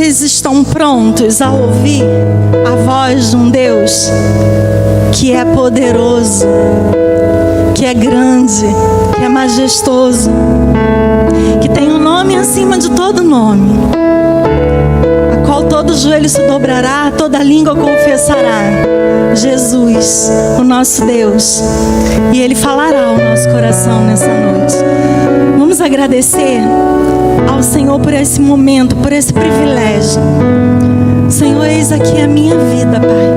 Vocês estão prontos a ouvir a voz de um Deus que é poderoso, que é grande, que é majestoso, que tem um nome acima de todo nome, a qual todo joelho se dobrará, toda língua confessará: Jesus, o nosso Deus, e Ele falará ao nosso coração nessa noite. Vamos agradecer ao Senhor por esse momento, por esse privilégio. Senhor, eis aqui a minha vida, Pai,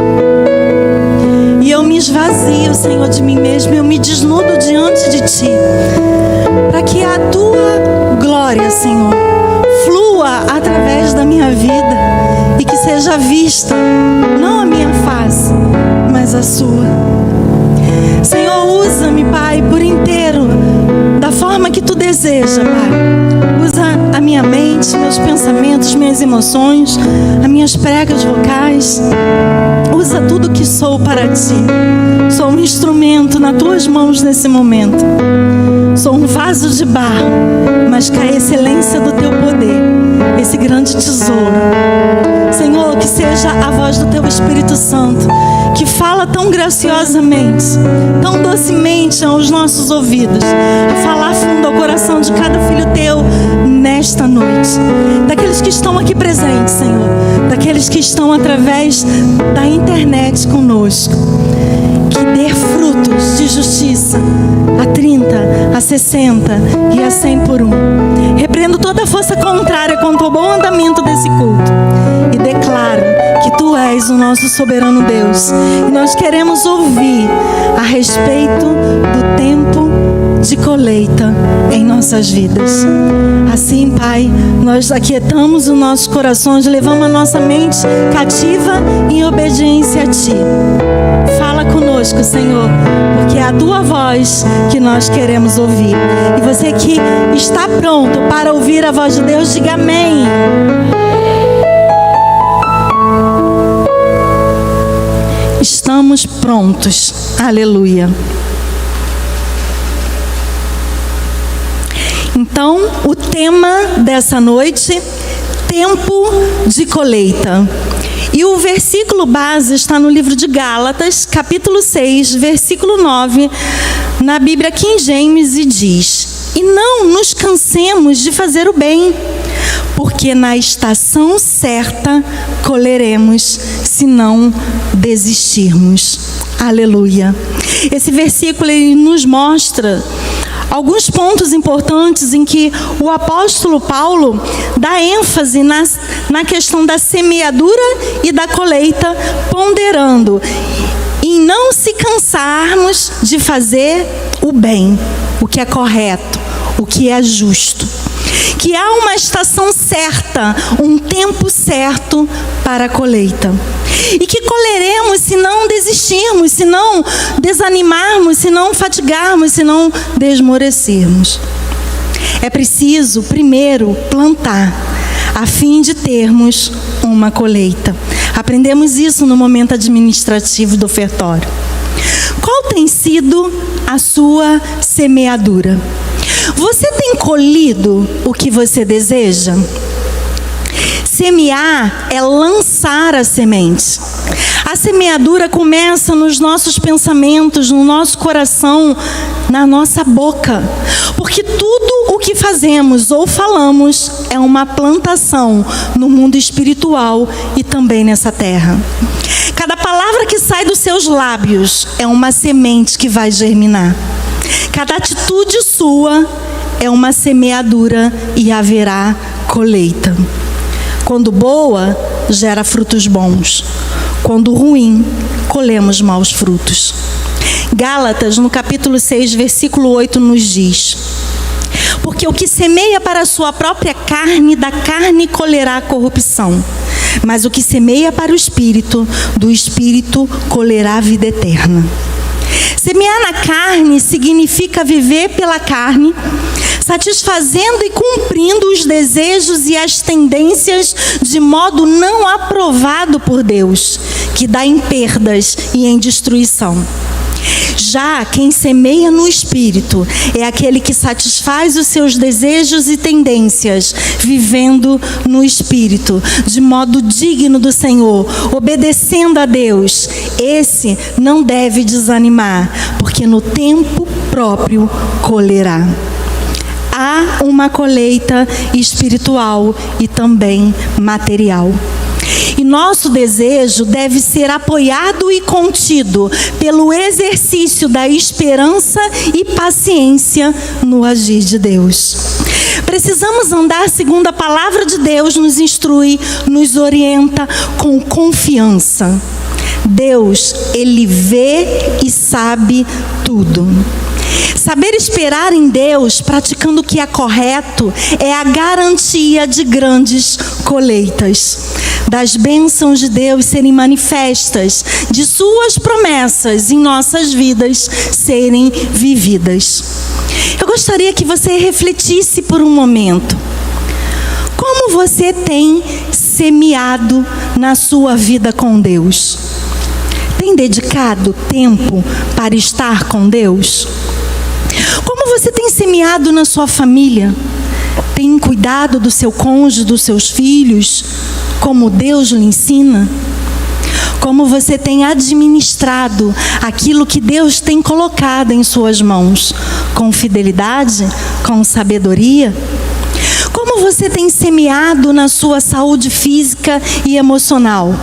e eu me esvazio, Senhor, de mim mesmo, eu me desnudo diante de Ti, para que a Tua glória, Senhor, flua através da minha vida e que seja vista, não a minha face, mas a Sua. Senhor, usa-me, Pai, por inteiro, da forma que Tu deseja, Pai. Usa a minha mente, meus pensamentos, minhas emoções, as minhas pregas vocais. Usa tudo que sou para Ti. Sou um instrumento nas Tuas mãos nesse momento. Sou um vaso de barro, mas com a excelência do Teu poder, esse grande tesouro. Senhor, que seja a voz do Teu Espírito Santo, que fala tão graciosamente, tão docemente aos nossos ouvidos, a falar fundo ao coração de cada filho Teu nesta noite. Daqueles que estão aqui presentes, Senhor, daqueles que estão através da internet conosco, que dê frutos de justiça a 30, a 60 e a 100 por um. Repreendo toda força contrária contra o bom andamento desse culto e declaro que Tu és o nosso soberano Deus, e nós queremos ouvir a respeito do tempo de colheita em nossas vidas. Assim, Pai, nós aquietamos os nossos corações, levamos a nossa mente cativa em obediência a Ti. Fala conosco, Senhor, porque é a Tua voz que nós queremos ouvir. E você que está pronto para ouvir a voz de Deus, diga amém. Estamos prontos. Aleluia. Então, o tema dessa noite, tempo de colheita. E o versículo base está no livro de Gálatas, capítulo 6, versículo 9, na Bíblia King James, e diz: e não nos cansemos de fazer o bem, porque na estação certa colheremos, se não desistirmos. Aleluia. Esse versículo ele nos mostra alguns pontos importantes em que o apóstolo Paulo dá ênfase na questão da semeadura e da colheita, ponderando em não se cansarmos de fazer o bem, o que é correto, o que é justo. Que há uma estação certa, um tempo certo para a colheita. E que colheremos se não desistirmos, se não desanimarmos, se não fatigarmos, se não desmorecermos. É preciso, primeiro, plantar, a fim de termos uma colheita. Aprendemos isso no momento administrativo do ofertório. Qual tem sido a sua semeadura? Você tem colhido o que você deseja? Semear é lançar a semente. A semeadura começa nos nossos pensamentos, no nosso coração, na nossa boca. Porque tudo o que fazemos ou falamos é uma plantação no mundo espiritual e também nessa terra. Cada palavra que sai dos seus lábios é uma semente que vai germinar. Cada atitude sua é uma semeadura e haverá colheita. Quando boa, gera frutos bons. Quando ruim, colhemos maus frutos. Gálatas, no capítulo 6, versículo 8, nos diz: porque o que semeia para a sua própria carne, da carne colherá a corrupção. Mas o que semeia para o Espírito, do Espírito colherá a vida eterna. Semear na carne significa viver pela carne, satisfazendo e cumprindo os desejos e as tendências de modo não aprovado por Deus, que dá em perdas e em destruição. Já quem semeia no Espírito é aquele que satisfaz os seus desejos e tendências, vivendo no Espírito, de modo digno do Senhor, obedecendo a Deus. Esse não deve desanimar, porque no tempo próprio colherá. Há uma colheita espiritual e também material. E nosso desejo deve ser apoiado e contido pelo exercício da esperança e paciência no agir de Deus. Precisamos andar segundo a palavra de Deus nos instrui, nos orienta com confiança. Deus, Ele vê e sabe tudo. Saber esperar em Deus, praticando o que é correto, é a garantia de grandes colheitas, das bênçãos de Deus serem manifestas, de suas promessas em nossas vidas serem vividas. Eu gostaria que você refletisse por um momento. Como você tem semeado na sua vida com Deus? Tem dedicado tempo para estar com Deus? Como você tem semeado na sua família? Tem cuidado do seu cônjuge, dos seus filhos, como Deus lhe ensina? Como você tem administrado aquilo que Deus tem colocado em suas mãos? Com fidelidade? Com sabedoria? Como você tem semeado na sua saúde física e emocional?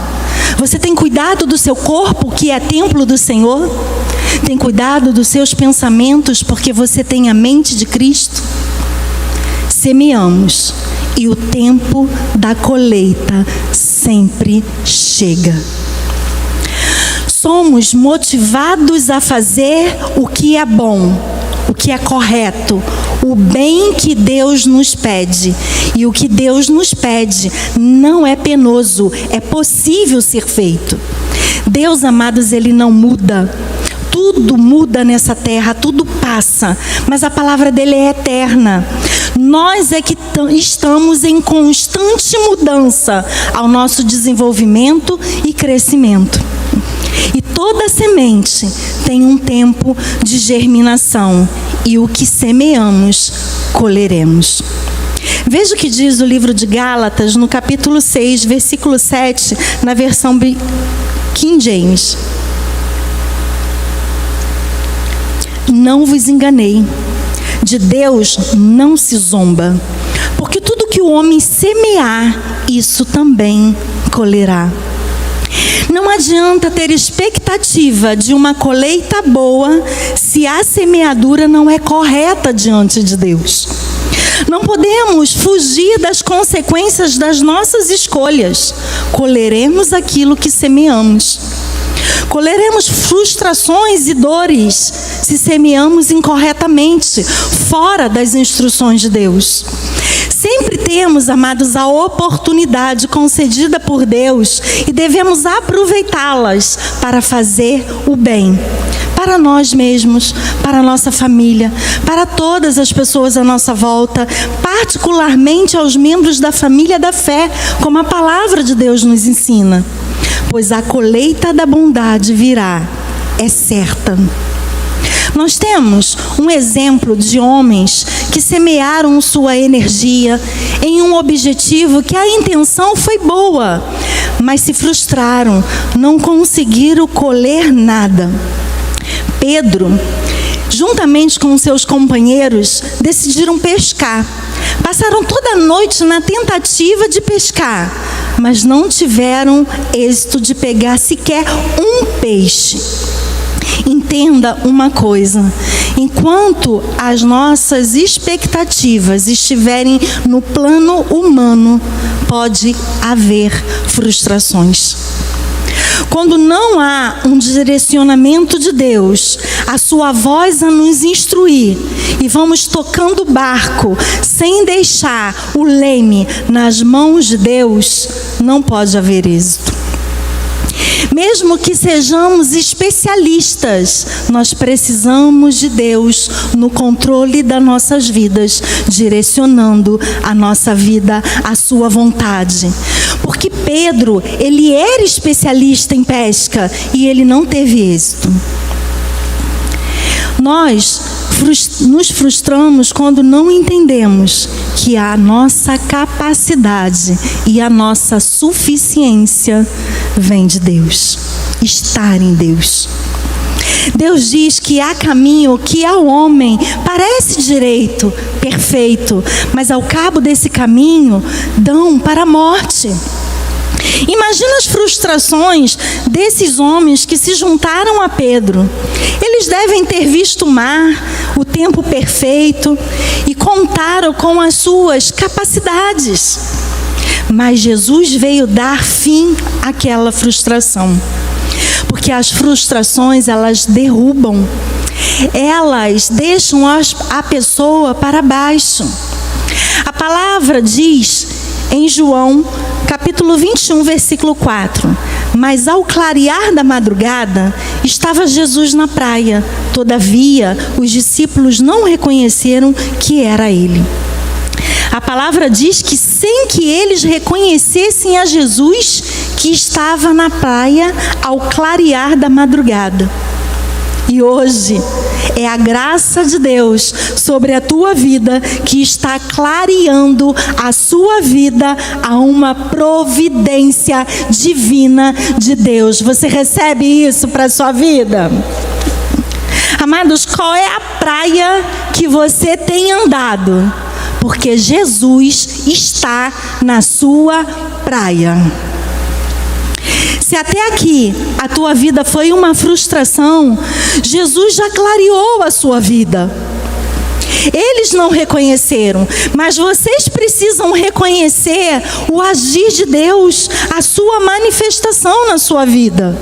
Você tem cuidado do seu corpo, que é templo do Senhor? Tem cuidado dos seus pensamentos, porque você tem a mente de Cristo? Semeamos, e o tempo da colheita sempre chega. Somos motivados a fazer o que é bom, o que é correto, o bem que Deus nos pede. E o que Deus nos pede não é penoso, é possível ser feito. Deus, amados, Ele não muda. Tudo muda nessa terra, tudo passa, mas a palavra dele é eterna. Nós é que estamos em constante mudança ao nosso desenvolvimento e crescimento. E toda semente tem um tempo de germinação, e o que semeamos, colheremos. Veja o que diz o livro de Gálatas, no capítulo 6, versículo 7, na versão King James. Não vos enganei, de Deus não se zomba, porque tudo que o homem semear, isso também colherá. Não adianta ter expectativa de uma colheita boa se a semeadura não é correta diante de Deus. Não podemos fugir das consequências das nossas escolhas. Colheremos aquilo que semeamos. Colheremos frustrações e dores se semeamos incorretamente, fora das instruções de Deus. Sempre temos, amados, a oportunidade concedida por Deus e devemos aproveitá-las para fazer o bem. Para nós mesmos, para a nossa família, para todas as pessoas à nossa volta, particularmente aos membros da família da fé, como a palavra de Deus nos ensina. Pois a colheita da bondade virá, é certa. Nós temos um exemplo de homens que semearam sua energia em um objetivo que a intenção foi boa, mas se frustraram, não conseguiram colher nada. Pedro, juntamente com seus companheiros, decidiram pescar. Passaram toda a noite na tentativa de pescar, mas não tiveram êxito de pegar sequer um peixe. Entenda uma coisa: enquanto as nossas expectativas estiverem no plano humano, pode haver frustrações. Quando não há um direcionamento de Deus, a sua voz a nos instruir, e vamos tocando o barco sem deixar o leme nas mãos de Deus, não pode haver êxito. Mesmo que sejamos especialistas, nós precisamos de Deus no controle das nossas vidas, direcionando a nossa vida à sua vontade. Porque Pedro, ele era especialista em pesca e ele não teve êxito. Nós nos frustramos quando não entendemos que a nossa capacidade e a nossa suficiência vem de Deus, estar em Deus. Deus diz que há caminho que ao homem parece direito, perfeito, mas ao cabo desse caminho dão para a morte. Imagina as frustrações desses homens que se juntaram a Pedro. Eles devem ter visto o mar, o tempo perfeito e contaram com as suas capacidades. Mas Jesus veio dar fim àquela frustração. Porque as frustrações, elas derrubam, elas deixam a pessoa para baixo. A palavra diz em João, capítulo 21, versículo 4: mas ao clarear da madrugada, estava Jesus na praia. Todavia, os discípulos não reconheceram que era ele. A palavra diz que sem que eles reconhecessem a Jesus, que estava na praia ao clarear da madrugada. E hoje é a graça de Deus sobre a tua vida que está clareando a sua vida a uma providência divina de Deus. Você recebe isso para a sua vida? Amados, qual é a praia que você tem andado? Porque Jesus está na sua praia. Se até aqui a tua vida foi uma frustração, Jesus já clareou a sua vida. Eles não reconheceram, mas vocês precisam reconhecer o agir de Deus, a sua manifestação na sua vida.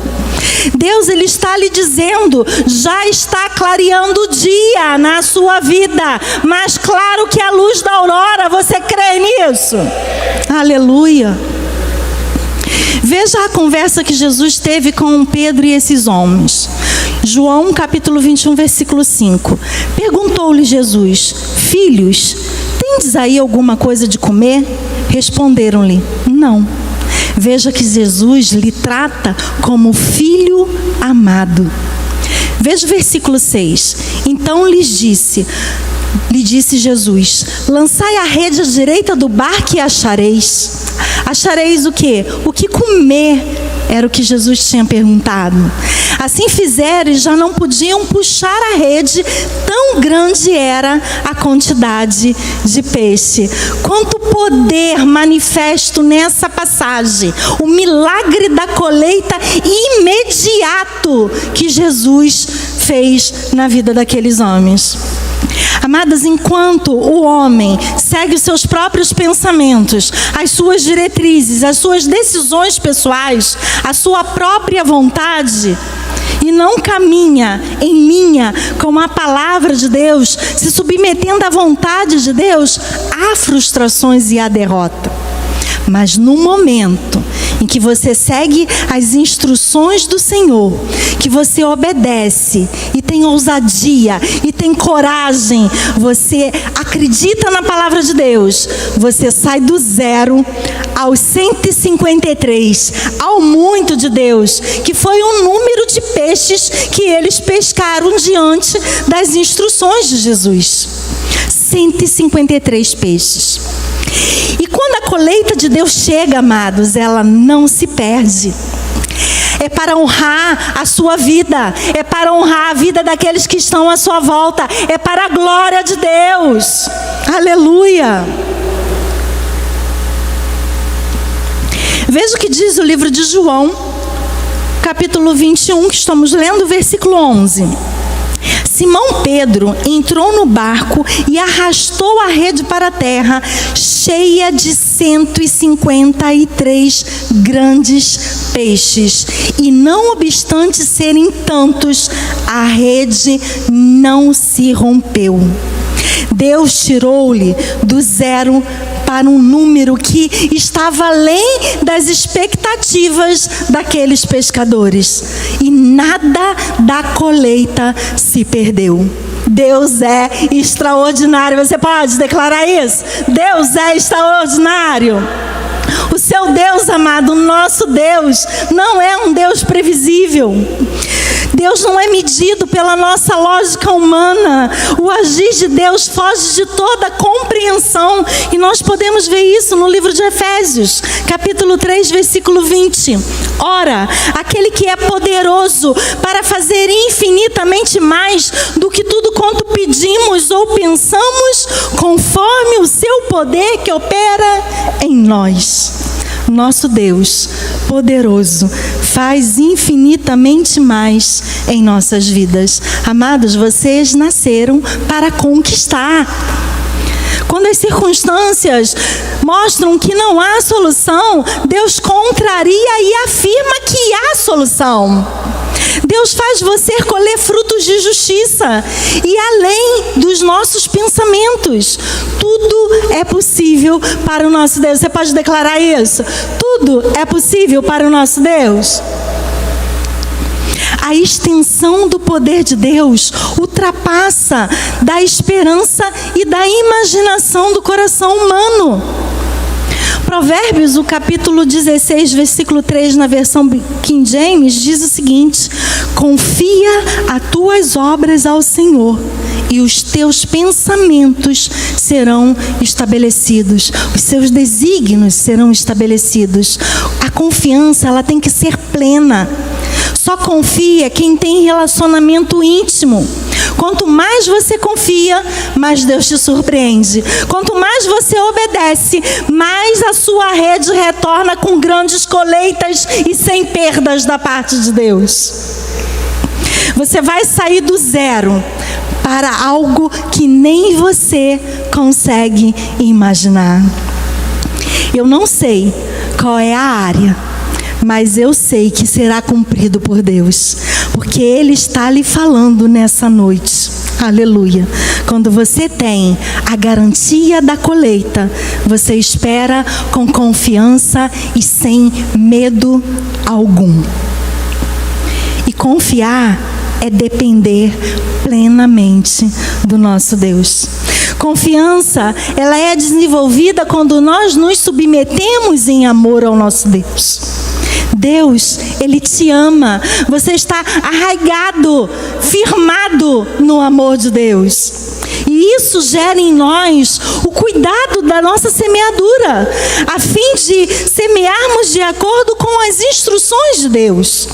Deus, Ele está lhe dizendo, já está clareando o dia na sua vida, mais claro que a luz da aurora. Você crê nisso? Aleluia. Veja a conversa que Jesus teve com Pedro e esses homens. João capítulo 21, versículo 5. Perguntou-lhe Jesus: filhos, tendes aí alguma coisa de comer? Responderam-lhe: não. Veja que Jesus lhe trata como filho amado. Veja o versículo 6. Então lhe disse Jesus: lançai a rede à direita do barco e achareis. Achareis o quê? O que comer, era o que Jesus tinha perguntado. Assim fizeram e já não podiam puxar a rede, tão grande era a quantidade de peixe. Quanto poder manifesto nessa passagem, o milagre da colheita imediato que Jesus fez na vida daqueles homens. Amadas, enquanto o homem segue os seus próprios pensamentos, as suas diretrizes, as suas decisões pessoais, a sua própria vontade, e não caminha em linha com a palavra de Deus, se submetendo à vontade de Deus, há frustrações e há derrota. Mas no momento em que você segue as instruções do Senhor, que você obedece e tem ousadia e tem coragem, você acredita na palavra de Deus, você sai do 0 aos 153, ao muito de Deus, que foi o número de peixes que eles pescaram diante das instruções de Jesus. 153 peixes. E quando a colheita de Deus chega, amados, ela não se perde. É para honrar a sua vida, é para honrar a vida daqueles que estão à sua volta, é para a glória de Deus. Aleluia. Veja o que diz o livro de João, capítulo 21, que estamos lendo, versículo 11. Simão Pedro entrou no barco e arrastou a rede para a terra, cheia de 153 grandes peixes. E não obstante serem tantos, a rede não se rompeu. Deus tirou-lhe do 0 para um número que estava além das expectativas daqueles pescadores. E nada da colheita se perdeu. Deus é extraordinário. Você pode declarar isso? Deus é extraordinário. O seu Deus, amado, o nosso Deus, não é um Deus previsível. Deus não é medido pela nossa lógica humana. O agir de Deus foge de toda compreensão. E nós podemos ver isso no livro de Efésios, capítulo 3, versículo 20. Ora, aquele que é poderoso para fazer infinitamente mais do que tudo quanto pedimos ou pensamos, conforme o seu poder que opera em nós. Nosso Deus poderoso faz infinitamente mais em nossas vidas. Amados, vocês nasceram para conquistar. Quando as circunstâncias mostram que não há solução, Deus contraria e afirma que há solução. Deus faz você colher frutos de justiça e além dos nossos pensamentos. Tudo é possível para o nosso Deus. Você pode declarar isso? Tudo é possível para o nosso Deus. A extensão do poder de Deus ultrapassa da esperança e da imaginação do coração humano. Provérbios, o capítulo 16, versículo 3, na versão King James, diz o seguinte: confia as tuas obras ao Senhor e os teus pensamentos serão estabelecidos, os seus desígnios serão estabelecidos. A confiança, ela tem que ser plena. Só confia quem tem relacionamento íntimo. Quanto mais você confia, mais Deus te surpreende. Quanto mais você obedece, mais a sua rede retorna com grandes colheitas e sem perdas da parte de Deus. Você vai sair do zero para algo que nem você consegue imaginar. Eu não sei qual é a área, mas eu sei que será cumprido por Deus, porque Ele está lhe falando nessa noite. Aleluia. Quando você tem a garantia da colheita, você espera com confiança e sem medo algum. E confiar é depender plenamente do nosso Deus. Confiança, ela é desenvolvida quando nós nos submetemos em amor ao nosso Deus. Deus, Ele te ama. Você está arraigado, firmado no amor de Deus. E isso gera em nós o cuidado da nossa semeadura, a fim de semearmos de acordo com as instruções de Deus.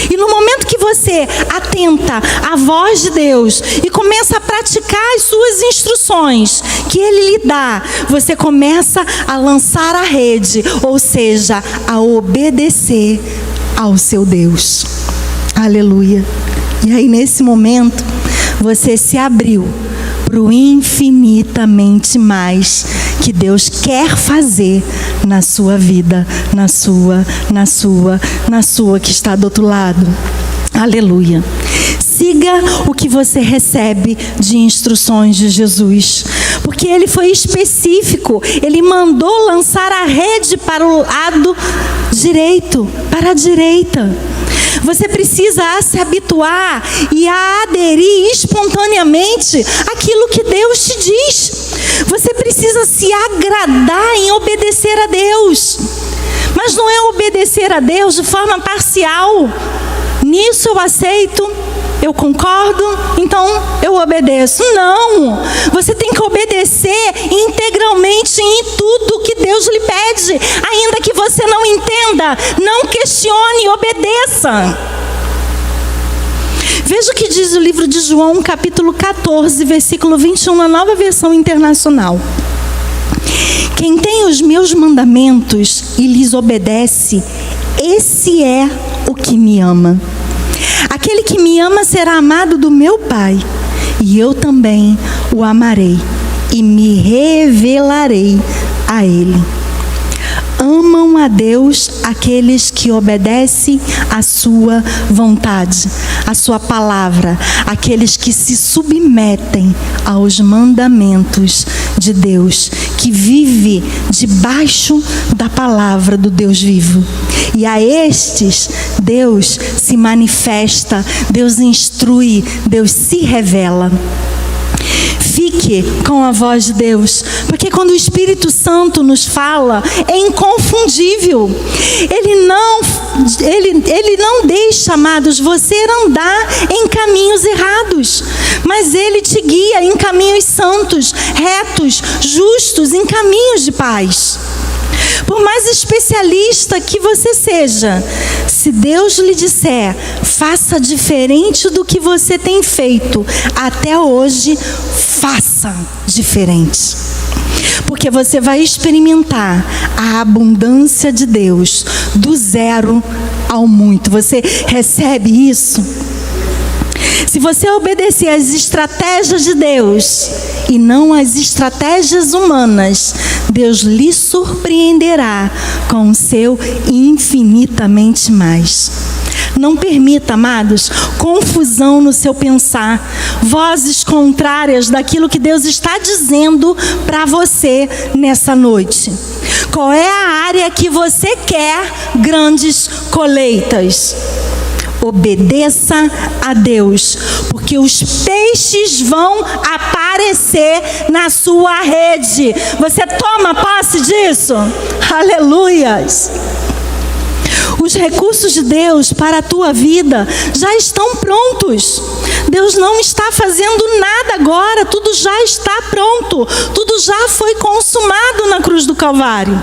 E no momento que você atenta à voz de Deus e começa a praticar as suas instruções que Ele lhe dá, você começa a lançar a rede, ou seja, a obedecer ao seu Deus. Aleluia. E aí nesse momento, você se abriu para o infinitamente mais que Deus quer fazer na sua vida, na sua que está do outro lado. Aleluia. Siga o que você recebe de instruções de Jesus, porque Ele foi específico. Ele mandou lançar a rede para o lado direito, para a direita. Você precisa se habituar e a aderir espontaneamente àquilo que Deus te diz. Você precisa se agradar em obedecer a Deus. Mas não é obedecer a Deus de forma parcial. Nisso eu aceito, eu concordo, então eu obedeço. Não! Você tem que obedecer integralmente em tudo que Deus lhe pede. Ainda que você não entenda, não questione, obedeça. Veja o que diz o livro de João, capítulo 14, versículo 21, na Nova Versão Internacional. Quem tem os meus mandamentos e lhes obedece, esse é o que me ama. Aquele que me ama será amado do meu Pai, e eu também o amarei e me revelarei a Ele. Amam a Deus aqueles que obedecem à sua vontade, à sua palavra, aqueles que se submetem aos mandamentos de Deus, que vive debaixo da palavra do Deus vivo. E a estes, Deus se manifesta, Deus instrui, Deus se revela. Fique com a voz de Deus, porque quando o Espírito Santo nos fala, é inconfundível. Ele não deixa, amados, você andar em caminhos errados, mas Ele te guia em caminhos santos, retos, justos, em caminhos de paz. Por mais especialista que você seja, se Deus lhe disser, faça diferente do que você tem feito até hoje, faça diferente. Porque você vai experimentar a abundância de Deus, do zero ao muito. Você recebe isso? Se você obedecer às estratégias de Deus e não às estratégias humanas, Deus lhe surpreenderá com o seu infinitamente mais. Não permita, amados, confusão no seu pensar, vozes contrárias daquilo que Deus está dizendo para você nessa noite. Qual é a área que você quer grandes colheitas? Obedeça a Deus, porque os peixes vão aparecer na sua rede. Você toma posse disso? Aleluias! Os recursos de Deus para a tua vida já estão prontos. Deus não está fazendo nada agora, tudo já está pronto, tudo já foi consumado na cruz do Calvário.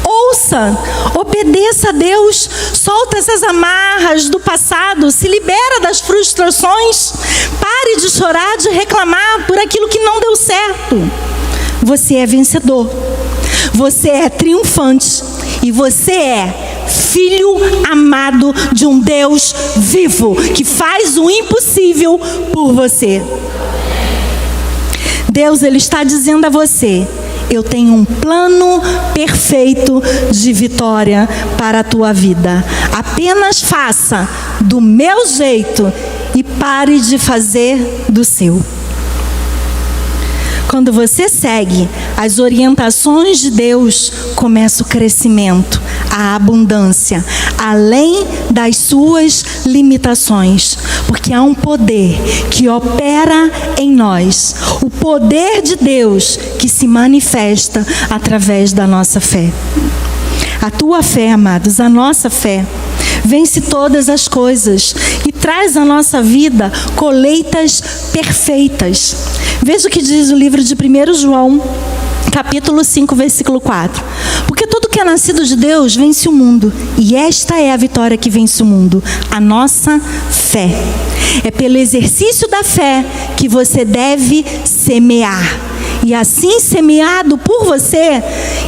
Ouça, obedeça a Deus, solta essas amarras do passado, se libera das frustrações, pare de chorar, de reclamar por aquilo que não deu certo. Você é vencedor, você é triunfante e você é filho amado de um Deus vivo, que faz o impossível por você. Deus, Ele está dizendo a você, eu tenho um plano perfeito de vitória para a tua vida. Apenas faça do meu jeito e pare de fazer do seu. Quando você segue as orientações de Deus, começa o crescimento, a abundância, além das suas limitações. Porque há um poder que opera em nós, o poder de Deus que se manifesta através da nossa fé. A tua fé, amados, a nossa fé, vence todas as coisas e traz à nossa vida colheitas perfeitas. Veja o que diz o livro de 1 João, capítulo 5, versículo 4. Porque tudo que é nascido de Deus vence o mundo, e esta é a vitória que vence o mundo, a nossa fé. É pelo exercício da fé que você deve semear. E assim semeado por você,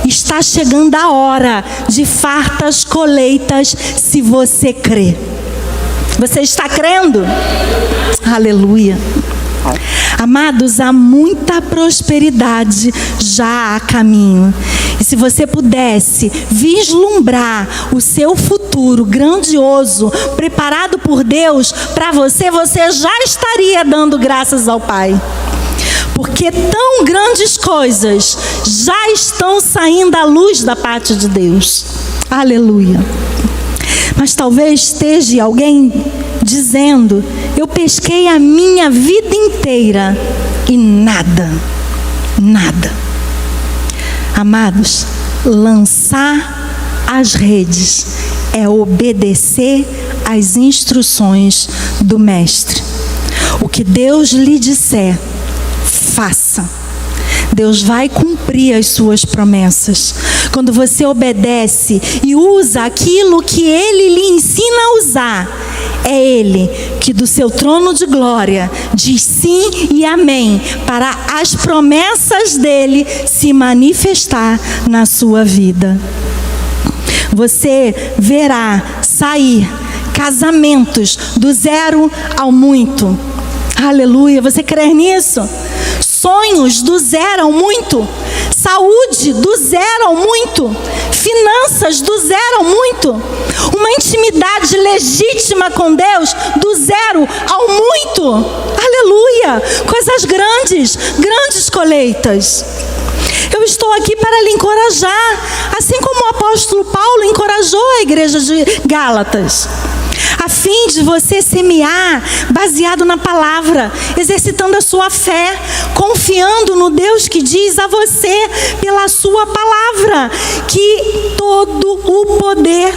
está chegando a hora de fartas colheitas, se você crê. Você está crendo? Aleluia. Amados, há muita prosperidade já a caminho. E se você pudesse vislumbrar o seu futuro grandioso, preparado por Deus para você, você já estaria dando graças ao Pai. Porque tão grandes coisas já estão saindo à luz da parte de Deus. Aleluia. Mas talvez esteja alguém dizendo, eu pesquei a minha vida inteira e nada. Amados, lançar as redes é obedecer às instruções do Mestre. O que Deus lhe disser, faça. Deus vai cumprir as suas promessas. Quando você obedece e usa aquilo que Ele lhe ensina a usar, é Ele que do seu trono de glória diz sim e amém para as promessas dEle se manifestar na sua vida. Você verá sair casamentos do zero ao muito. Aleluia, você crê nisso? Sonhos do zero ao muito, saúde do zero ao muito, finanças do zero ao muito, uma intimidade legítima com Deus do zero ao muito. Aleluia, coisas grandes colheitas. Eu estou aqui para lhe encorajar, assim como o apóstolo Paulo encorajou a igreja de Gálatas. a fim de você semear baseado na palavra, exercitando a sua fé, confiando no Deus que diz a você, pela sua palavra, que todo o poder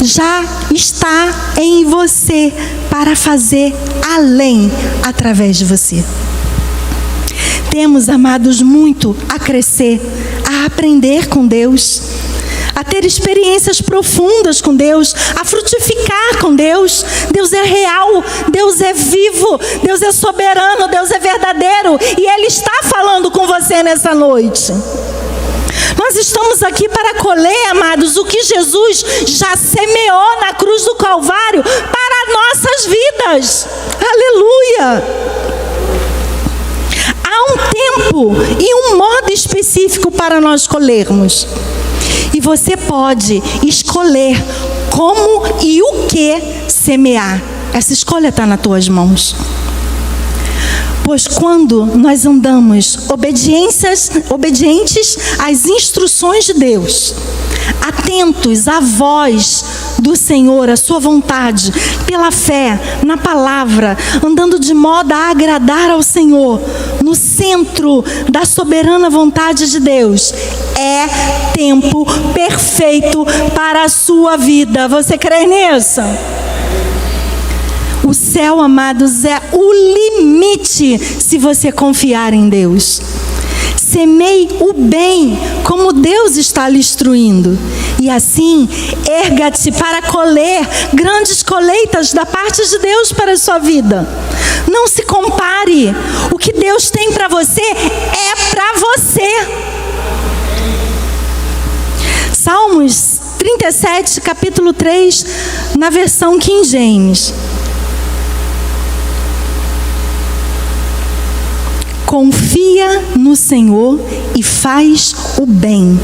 já está em você para fazer além através de você. Temos, amados, muito a crescer, a aprender com Deus, a ter experiências profundas com Deus, a frutificar com Deus. Deus é real, Deus é vivo, Deus é soberano, Deus é verdadeiro, e Ele está falando com você nessa noite. Nós estamos aqui para colher, amados, o que Jesus já semeou na cruz do Calvário para nossas vidas. Aleluia! Há um tempo e um modo específico para nós colhermos. E você pode escolher como e o que semear. Essa escolha está nas tuas mãos. Pois quando nós andamos obedientes às instruções de Deus, atentos à voz do Senhor, à sua vontade, pela fé, na palavra, andando de modo a agradar ao Senhor, no centro da soberana vontade de Deus, é tempo perfeito para a sua vida. Você crê nisso? O céu, amados, é o limite se você confiar em Deus. Semeie o bem como Deus está lhe instruindo. E assim, erga-te para colher grandes colheitas da parte de Deus para a sua vida. Não se compare. O que Deus tem para você é para você. Salmos 37, capítulo 3, na versão King James. Confia no Senhor e faz o bem.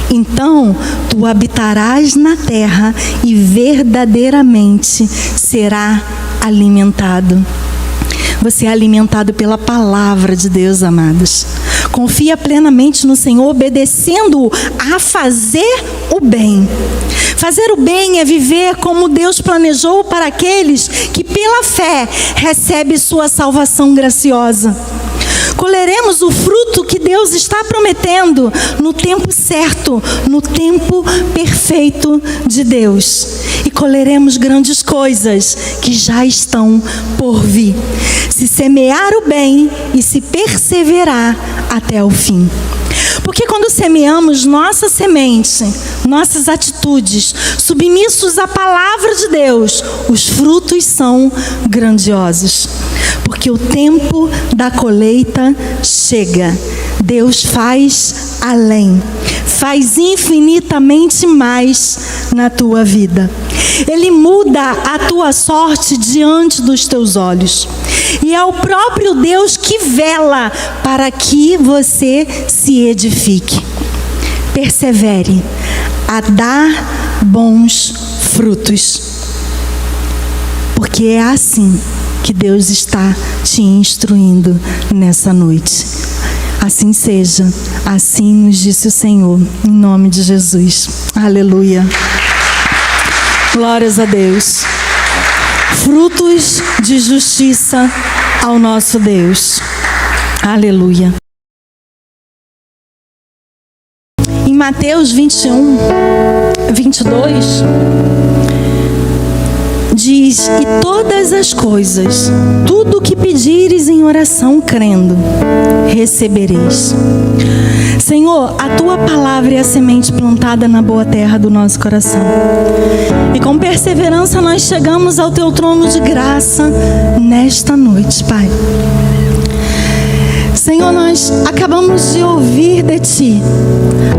Então tu habitarás na terra e verdadeiramente será alimentado. Você é alimentado pela palavra de Deus, amados. Confia plenamente no Senhor, obedecendo-o a fazer o bem. Fazer o bem é viver como Deus planejou para aqueles que pela fé recebem sua salvação graciosa. Colheremos o fruto que Deus está prometendo no tempo certo, no tempo perfeito de Deus. E colheremos grandes coisas que já estão por vir. Se semear o bem e se perseverar até o fim. Porque quando semeamos nossa semente, nossas atitudes, submissos à palavra de Deus, os frutos são grandiosos. Porque o tempo da colheita chega. Deus faz além, faz infinitamente mais na tua vida. Ele muda a tua sorte diante dos teus olhos. E é o próprio Deus que vela para que você se edifique. Persevere a dar bons frutos. Porque é assim que Deus está te instruindo nessa noite. Assim seja, assim nos disse o Senhor, em nome de Jesus. Aleluia. Glórias a Deus. Frutos de justiça ao nosso Deus. Aleluia. Em Mateus 21, 22, diz: e todas as coisas, tudo o que pedires em oração crendo, recebereis. Senhor, a tua palavra é a semente plantada na boa terra do nosso coração. E com perseverança nós chegamos ao teu trono de graça nesta noite, Pai. Senhor, nós acabamos de ouvir de Ti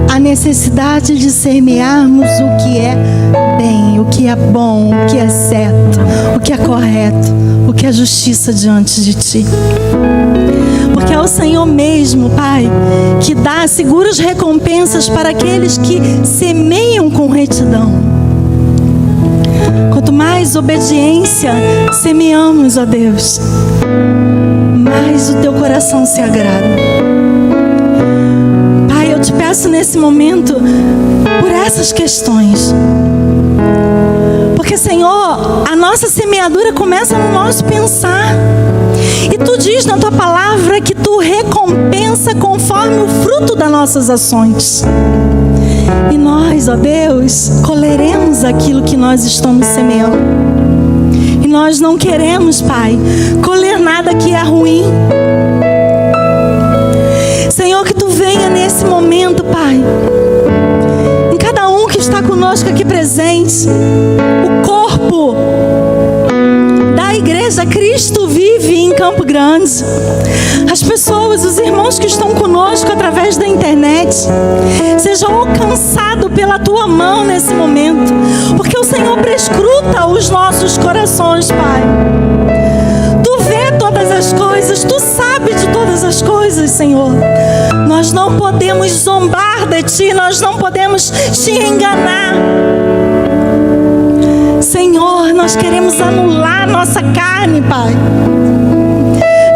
a necessidade de semearmos o que é bem, o que é bom, o que é certo, o que é correto, o que é justiça diante de Ti. Porque é o Senhor mesmo, Pai, que dá seguras recompensas para aqueles que semeiam com retidão. Quanto mais obediência semeamos, ó Deus, mais o teu coração se agrada. Pai, eu te peço nesse momento por essas questões. Porque, Senhor, a nossa semeadura começa no nosso pensar. E tu diz na tua palavra que tu recompensa conforme o fruto das nossas ações. E nós, ó Deus, colheremos aquilo que nós estamos semeando. E nós não queremos, Pai, colher nada que é ruim. Senhor, que tu venha nesse momento, Pai, em cada um que está conosco aqui presente, o corpo da igreja Cristo vive em Campo Grande. As pessoas, os irmãos que estão conosco através da internet, sejam alcançados pela tua mão nesse momento, porque o Senhor prescruta os nossos corações, Pai. Tu vê todas as coisas, tu sabe de todas as coisas, Senhor. Nós não podemos zombar de ti, nós não podemos te enganar. Senhor, nós queremos anular nossa carne, Pai.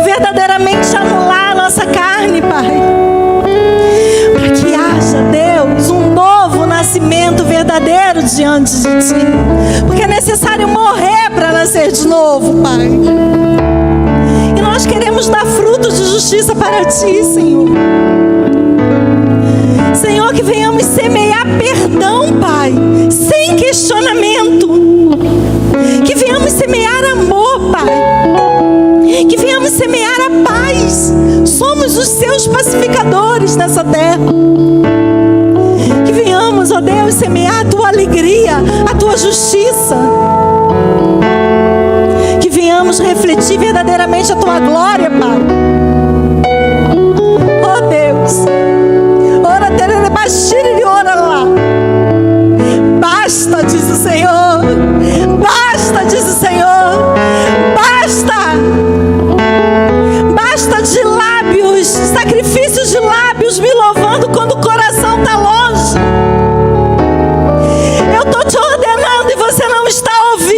Verdadeiramente anular a nossa carne, Pai. Para que haja, Deus, um novo nascimento verdadeiro diante de ti. Porque é necessário morrer para nascer de novo, Pai. E nós queremos dar frutos de justiça para ti, Senhor. Senhor, que venhamos semear perdão, Pai, sem questionamento. Que venhamos semear amor, Pai. Que venhamos semear a paz. Somos os seus pacificadores nessa terra. Que venhamos, ó Deus, semear a tua alegria, a tua justiça. Que venhamos refletir verdadeiramente a tua glória, Pai. Ó Deus, ora terere bashiri ora lá. Basta, diz o Senhor. Basta, diz o Senhor. Basta. Basta de lábios, sacrifícios de lábios me louvando quando o coração está longe. Eu estou te ordenando e você não está ouvindo.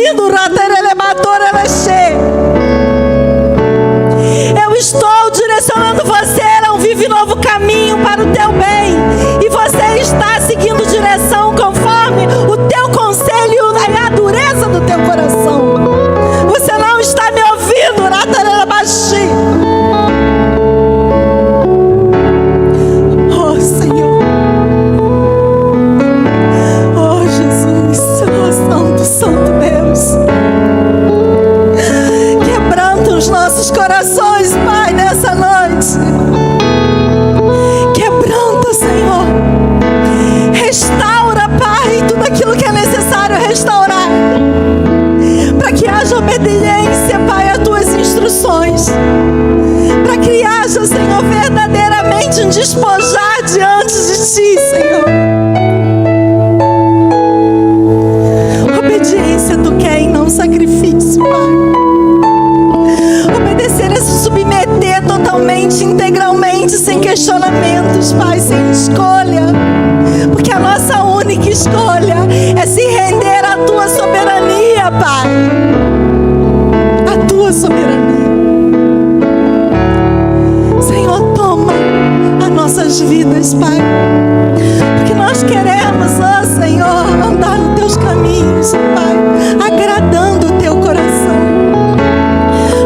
Eu estou direcionando você a um vive novo caminho para o teu bem. E você está seguindo direção conforme o teu conselho e a dureza do teu coração. Você não está me ouvindo, Ratarabaxi. Oh Senhor, oh Jesus, oh Santo, Santo Deus, quebranta os nossos corações, Pai, nessa noite. Quebranta, Senhor. Restaura, Pai, tudo aquilo que é necessário restaurar, para que haja obediência, Pai, às tuas instruções, para que haja, Senhor, verdadeiramente um despojar diante de ti, Senhor. Obediência tu quer e não sacrifício, Pai. Obedecer é se submeter totalmente, integralmente, sem questionamentos, Pai, sem escolha. Porque a nossa única escolha é se render à tua soberania, Pai. A tua soberania. Senhor, toma as nossas vidas, Pai. Porque nós queremos, ó Senhor, andar nos teus caminhos, Pai, agradando o teu coração.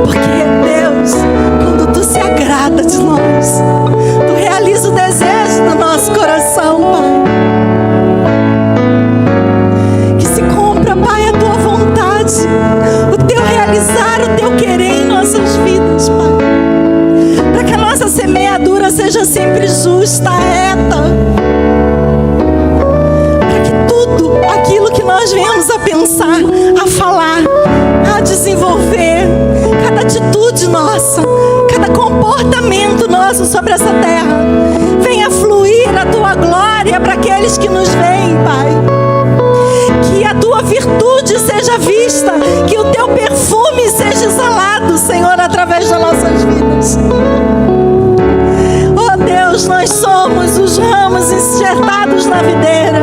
Porque, Deus, quando tu se agrada de nós, tu realiza o desejo do nosso coração, Pai. Que se cumpra, Pai, a tua vontade, o teu realizar, o teu querer em nossas vidas, Pai. Para que a nossa semeadura seja sempre justa, reta. Para que tudo aquilo que nós venhamos a pensar, a falar, a desenvolver, cada atitude nossa, cada comportamento nosso sobre essa terra, venha fluir a tua glória para aqueles que nos veem, Pai. Que a tua virtude seja vista, que o teu perfume seja exalado, Senhor, através das nossas vidas. Oh Deus, nós somos os ramos enxertados na videira.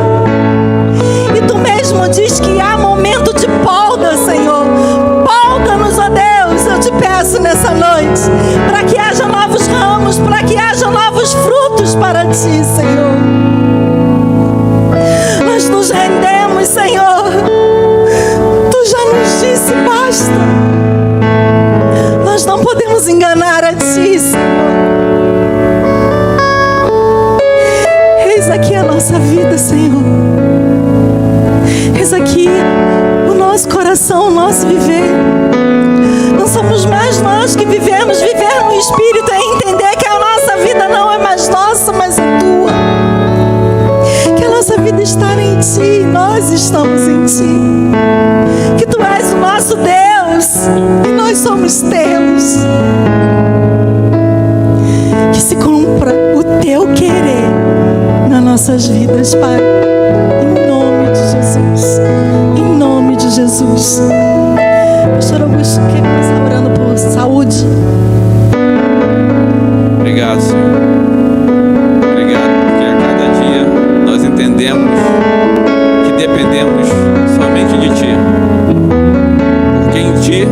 E tu mesmo diz que há momento de polda, Senhor. Polda-nos, ó Deus, eu te peço nessa noite, para que haja novos ramos, para que haja novos frutos para ti, Senhor. Nós nos rendemos, Senhor. Tu já nos disse, nosso viver. Não somos mais nós que vivemos. Viver no Espírito é entender que a nossa vida não é mais nossa, mas é tua. Que a nossa vida está em Ti, nós estamos em Ti. Que Tu és o nosso Deus e nós somos Teus. Que se cumpra o Teu querer nas nossas vidas, Pai. Em nome de Jesus. Em nome de Jesus. Pastor Augusto, quer começar orando por saúde? Obrigado, Senhor. Obrigado, porque a cada dia nós entendemos que dependemos somente de Ti. Porque em Ti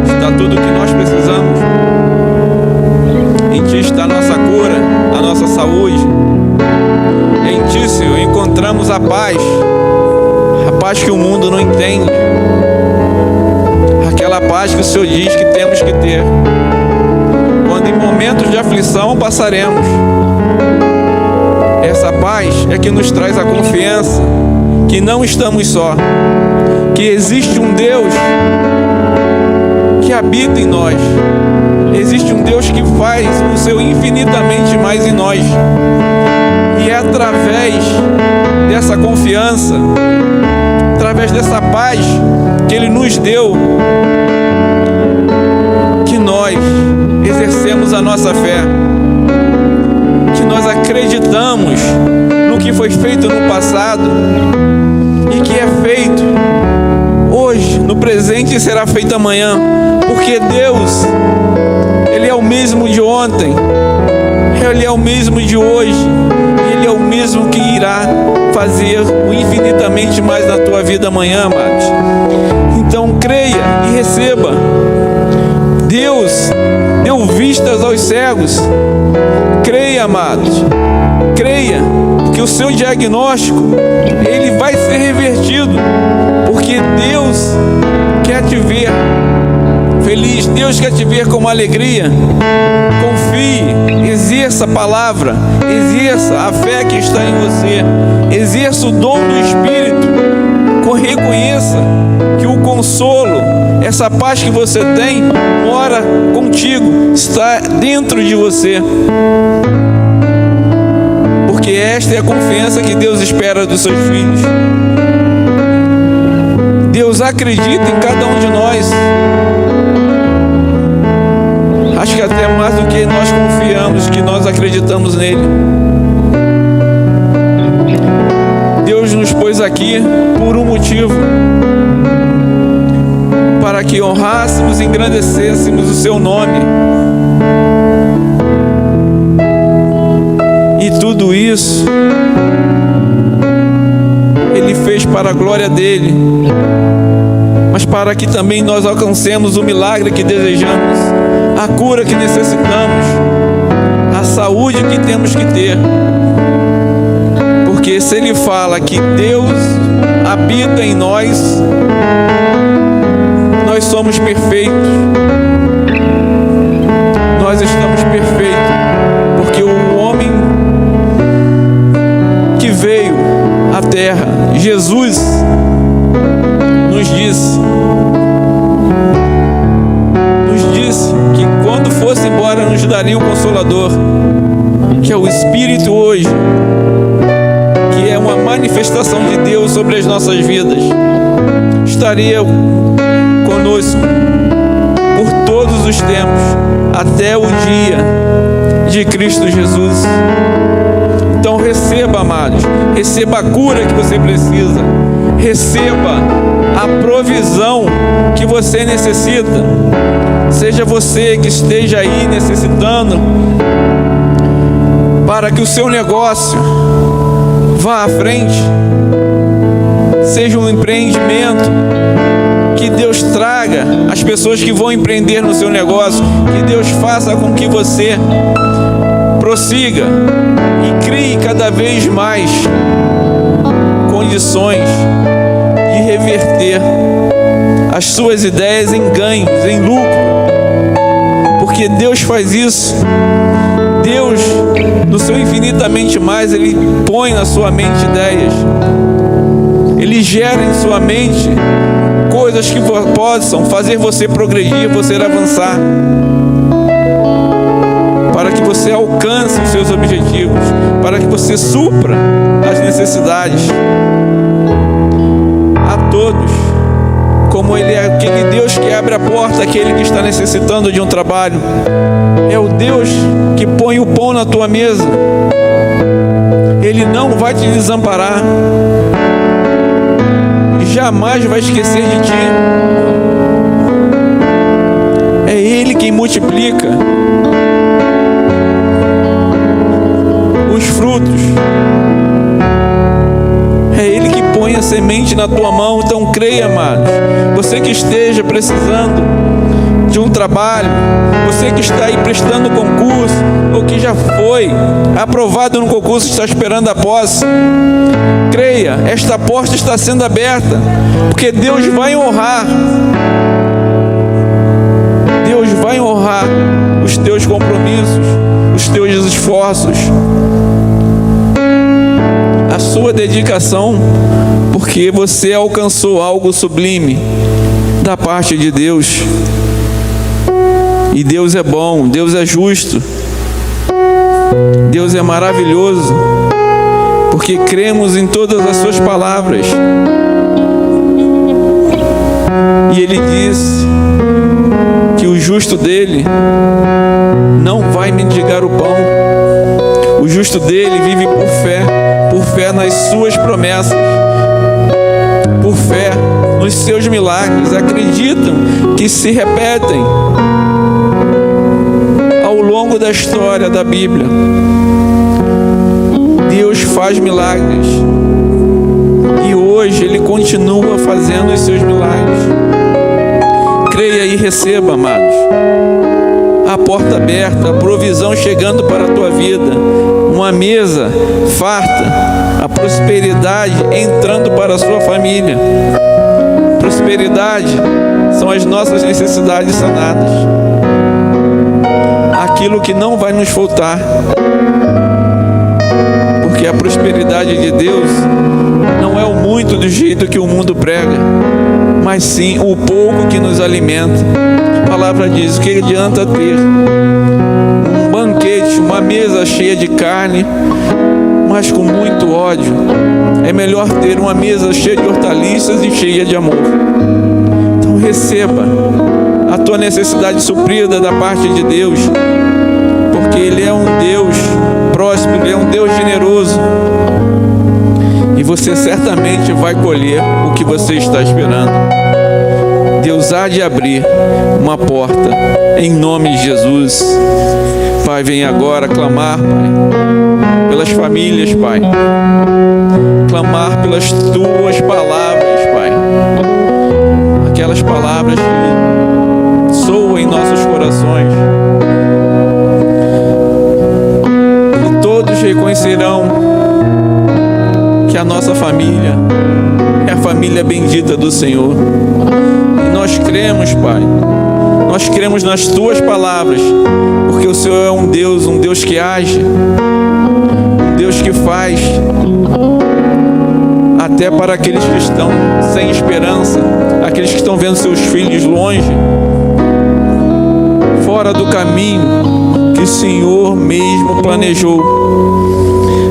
está tudo o que nós precisamos. Em Ti está a nossa cura, a nossa saúde. Em Ti, Senhor, encontramos a paz que o mundo não entende. Aquela paz que o Senhor diz que temos que ter. Quando em momentos de aflição passaremos. Essa paz é que nos traz a confiança que não estamos só. Que existe um Deus que habita em nós. Existe um Deus que faz o seu infinitamente mais em nós. E é através dessa confiança, através dessa paz que Ele nos deu, que nós exercemos a nossa fé, que nós acreditamos no que foi feito no passado e que é feito hoje, no presente, e será feito amanhã, porque Deus, Ele é o mesmo de ontem, Ele é o mesmo de hoje, Ele é o mesmo que irá fazer o infinitamente mais na tua vida amanhã, amados. Então creia e receba. Deus deu vistas aos cegos. Creia, amados. Creia que o seu diagnóstico, ele vai ser revertido, porque Deus quer te ver feliz, Deus quer te ver com uma alegria. Confie, exerça a palavra, exerça a fé que está em você, exerça o dom do Espírito. Reconheça que o consolo, essa paz que você tem, mora contigo, está dentro de você. Porque esta é a confiança que Deus espera dos seus filhos. Deus acredita em cada um de nós. Acho que até mais do que nós confiamos, que nós acreditamos nele. Deus nos pôs aqui por um motivo, para que honrássemos e engrandecêssemos o seu nome. E tudo isso Ele fez para a glória dele, mas para que também nós alcancemos o milagre que desejamos, a cura que necessitamos, a saúde que temos que ter. Porque se Ele fala que Deus habita em nós, nós somos perfeitos. Nós estamos perfeitos, porque o homem que veio à terra, Jesus, nos disse que quando fosse embora nos daria o Consolador, que é o Espírito hoje, que é uma manifestação de Deus sobre as nossas vidas, estaria conosco por todos os tempos, até o dia de Cristo Jesus. Então receba, amados, receba a cura que você precisa, receba a provisão que você necessita. Seja você que esteja aí necessitando, para que o seu negócio vá à frente, seja um empreendimento, que Deus traga as pessoas que vão empreender no seu negócio, que Deus faça com que você prossiga e crie cada vez mais condições de reverter as suas ideias em ganhos, em lucro, porque Deus faz isso. Deus, no seu infinitamente mais, Ele põe na sua mente ideias, Ele gera em sua mente coisas que possam fazer você progredir, você avançar, para que você alcance os seus objetivos, para que você supra as necessidades a todos, como Ele é aquele Deus que abre a porta àquele que está necessitando de um trabalho. É o Deus que põe o pão na tua mesa. Ele não vai te desamparar, jamais vai esquecer de ti. É Ele quem multiplica os frutos. É Ele que põe a semente na tua mão. Então creia, amados. Você que esteja precisando de um trabalho, você que está aí prestando concurso, ou que já foi aprovado no concurso e está esperando a posse, creia, esta porta está sendo aberta, porque Deus vai honrar. Deus vai honrar os teus compromissos, os teus esforços, a sua dedicação, porque você alcançou algo sublime da parte de Deus. E Deus é bom, Deus é justo, Deus é maravilhoso, porque cremos em todas as suas palavras. E Ele diz que o justo dele não vai mendigar o pão. O justo dele vive por fé nas suas promessas, por fé nos seus milagres. Acreditam que se repetem ao longo da história da Bíblia. Deus faz milagres e hoje Ele continua fazendo os seus milagres. Creia e receba, amados, a porta aberta, a provisão chegando para a tua vida, uma mesa farta, a prosperidade entrando para a sua família. Prosperidade são as nossas necessidades sanadas, aquilo que não vai nos faltar, porque a prosperidade de Deus não é o muito do jeito que o mundo prega, mas sim o pouco que nos alimenta. A palavra diz: o que adianta ter um banquete, uma mesa cheia de carne, mas com muito ódio? É melhor ter uma mesa cheia de hortaliças e cheia de amor. Então receba a tua necessidade suprida da parte de Deus, porque Ele é um Deus próspero, Ele é um Deus generoso, e você certamente vai colher o que você está esperando. Deus há de abrir uma porta, em nome de Jesus. Pai, vem agora clamar, Pai, pelas famílias, Pai, clamar pelas tuas palavras, Pai, aquelas palavras que soam em nossos corações, e todos reconhecerão que a nossa família é a família bendita do Senhor. E nós cremos, Pai, nós cremos nas tuas palavras, porque o Senhor é um Deus que age, um Deus que faz até para aqueles que estão sem esperança, aqueles que estão vendo seus filhos longe, fora do caminho que o Senhor mesmo planejou.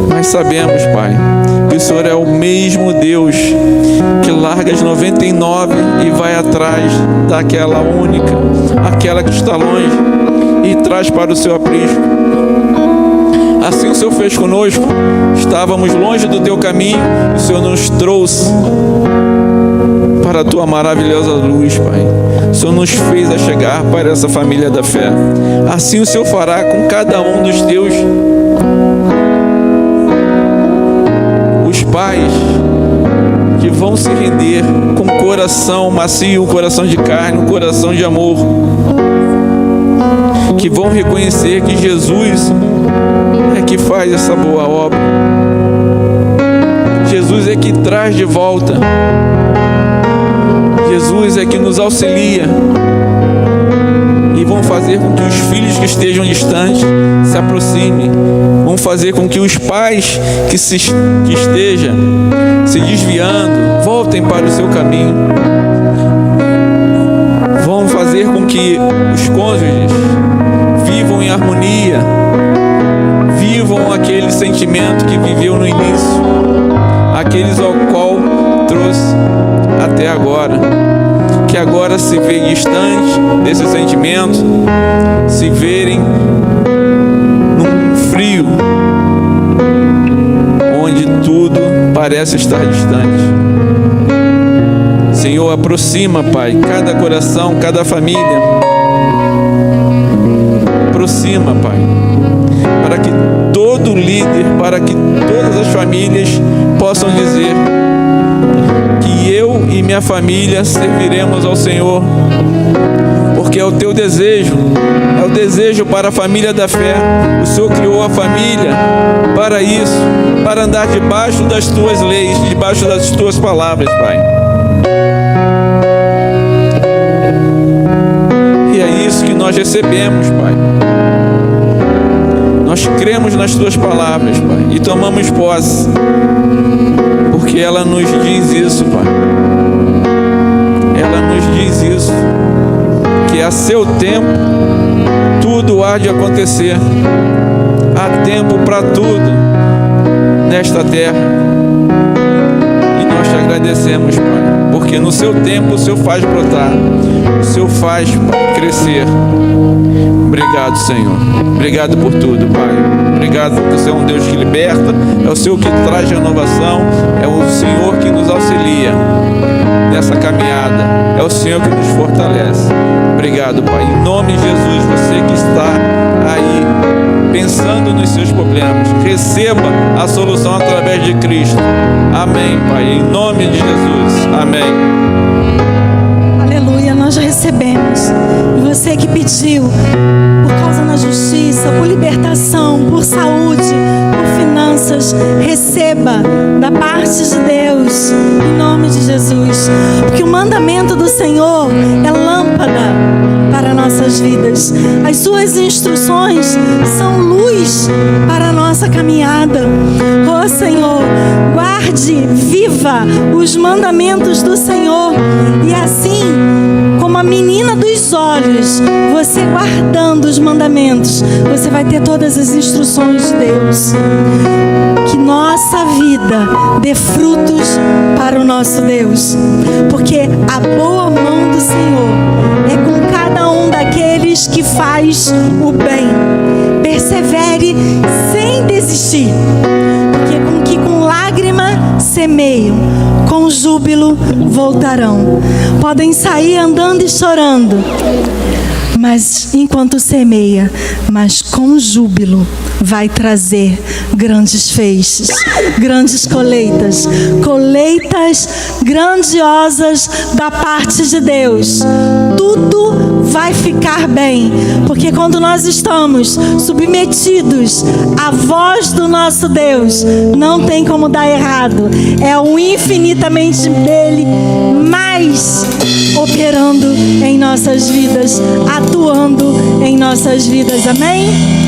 Nós sabemos, Pai, que o Senhor é o mesmo Deus que larga as 99 e vai atrás daquela única, aquela que está longe, e traz para o seu aprisco. Assim o Senhor fez conosco. Estávamos longe do teu caminho, o Senhor nos trouxe para a tua maravilhosa luz, Pai. O Senhor nos fez a chegar para essa família da fé. Assim o Senhor fará com cada um dos teus. Os pais que vão se render com coração macio, um coração de carne, um coração de amor, que vão reconhecer que Jesus é que faz essa boa obra. Jesus é que traz de volta. Jesus é que nos auxilia. E vão fazer com que os filhos que estejam distantes se aproximem. Vão fazer com que os pais que estejam se desviando voltem para o seu caminho. fazer com que os cônjuges vivam em harmonia, vivam aquele sentimento que viveu no início, aqueles ao qual trouxe até agora, que agora se vê distante desse sentimento, se verem num frio, onde tudo parece estar distante. Senhor, aproxima, Pai, cada coração, cada família. Aproxima, Pai, para que todo líder, para que todas as famílias possam dizer que eu e minha família serviremos ao Senhor, porque é o teu desejo, é o desejo para a família da fé. O Senhor criou a família para isso, para andar debaixo das tuas leis, debaixo das tuas palavras, Pai. E é isso que nós recebemos, Pai. Nós cremos nas tuas palavras, Pai, e tomamos posse, porque ela nos diz isso, Pai. Ela nos diz isso, que a seu tempo tudo há de acontecer. Há tempo para tudo nesta terra. E nós te agradecemos, Pai, porque no seu tempo o Senhor faz brotar, o Senhor faz crescer. Obrigado, Senhor. Obrigado por tudo, Pai. Obrigado porque o Senhor é um Deus que liberta, é o Senhor que traz renovação, é o Senhor que nos auxilia nessa caminhada, é o Senhor que nos fortalece. Obrigado, Pai. Em nome de Jesus, você que está aí pensando nos seus problemas, receba a solução através de Cristo. Amém, Pai. Em nome de Jesus. Amém. Aleluia, nós já recebemos. E você que pediu por causa da justiça, por libertação, por saúde, por finanças, receba da parte de Deus, em nome de Jesus. Porque o mandamento do Senhor é lâmpada para nossas vidas. As suas instruções são luz para a nossa caminhada. Ó Senhor, guarde, viva os mandamentos do Senhor. E assim, como a menina dos olhos, você guardando os mandamentos, você vai ter todas as instruções de Deus. Que nossa vida dê frutos para o nosso Deus, porque a boa mão do Senhor é com cada um daqueles que faz o bem. Persevere sem desistir, porque com lágrima semeiam, com júbilo voltarão. Podem sair andando e chorando, mas enquanto semeia, mas com júbilo vai trazer grandes feixes, grandes colheitas grandiosas da parte de Deus. Tudo vai ficar bem, porque quando nós estamos submetidos à voz do nosso Deus, não tem como dar errado. É o infinitamente dele mais operando em nossas vidas, atuando em nossas vidas. Amém?